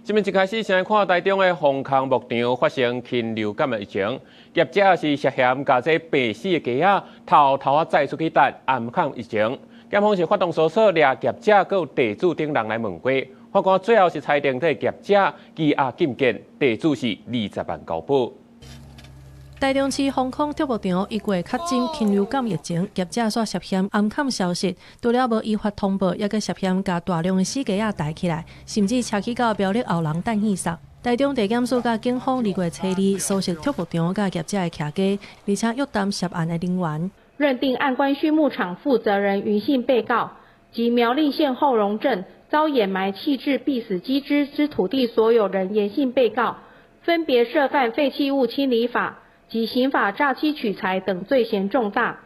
新闻一开始，先看台中的丰康牧场发生禽流感的疫情，业者是涉嫌将这病死的鸡仔偷偷载出去搭暗抗疫情。检方是发动搜索，掠业者和地主等人来问过，法官最后是裁定这业者羁押禁见，地主是20万交保。台中市丰康畜牧场1月确诊禽流感疫情，业者所涉嫌暗砍消息，除了无依法通报，也佮涉嫌将大量的死鸡仔抬起来，甚至车去到苗栗后龙等戏杀。台中地检署甲警方2月初2搜索畜牧场甲业者的徛鸡，而且约谈涉案的人员。认定岸关畜牧场负责人云姓被告及苗栗县后荣镇遭掩埋弃置必死鸡只之土地所有人严姓被告，分别涉犯废弃物清理法及刑法诈欺取财等罪嫌重大，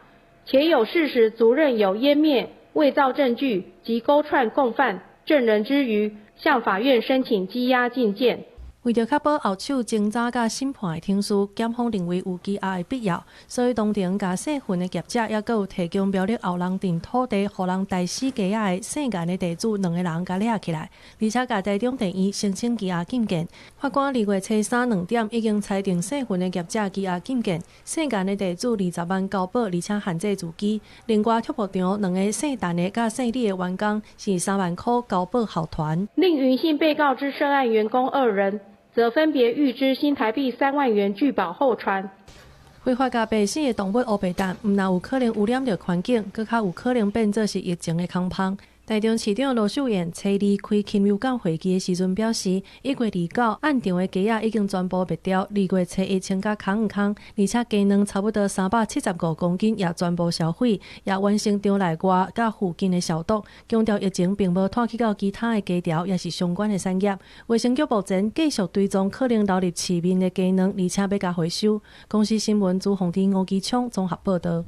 且有事实足认有湮灭、伪造证据及勾串共犯证人之余，向法院申请羁押禁见。为着确保后手侦查甲审判的听书，检方认为有羁押的必要，所以当庭甲姓份的业者，也有提供苗栗后龙镇土地，互人代死鸡仔的姓严的地主2个人甲掠起来，而且甲台中地院申请羁押禁见。法官2月初3 2点已经裁定姓份的业者羁押禁见，姓严的地主20万交保，而且限制自机。另外，畜牧场2个姓陈的甲姓李的员工是3万块交保候团。另云姓被告之涉案员工2人。则分别预支新台币3万元拒保候传。非法甲病死的动物乌白蛋，毋但有可能污染着环境，更较有可能变作是疫情的空芳。台中市长罗秀燕初2开禽流感会议的时阵表示，1月29案场的鸡仔已经全部灭掉，2月初1清甲空空，而且鸡卵差不多375公斤也全部销毁，也完成场内外甲附近的消毒。强调疫情并无拖去到其他的鸡条，也是相关的产业。卫生局目前继续追踪可能流入市面的鸡卵，而且要甲回收。公司新闻朱宏天、吴基昌综合报道。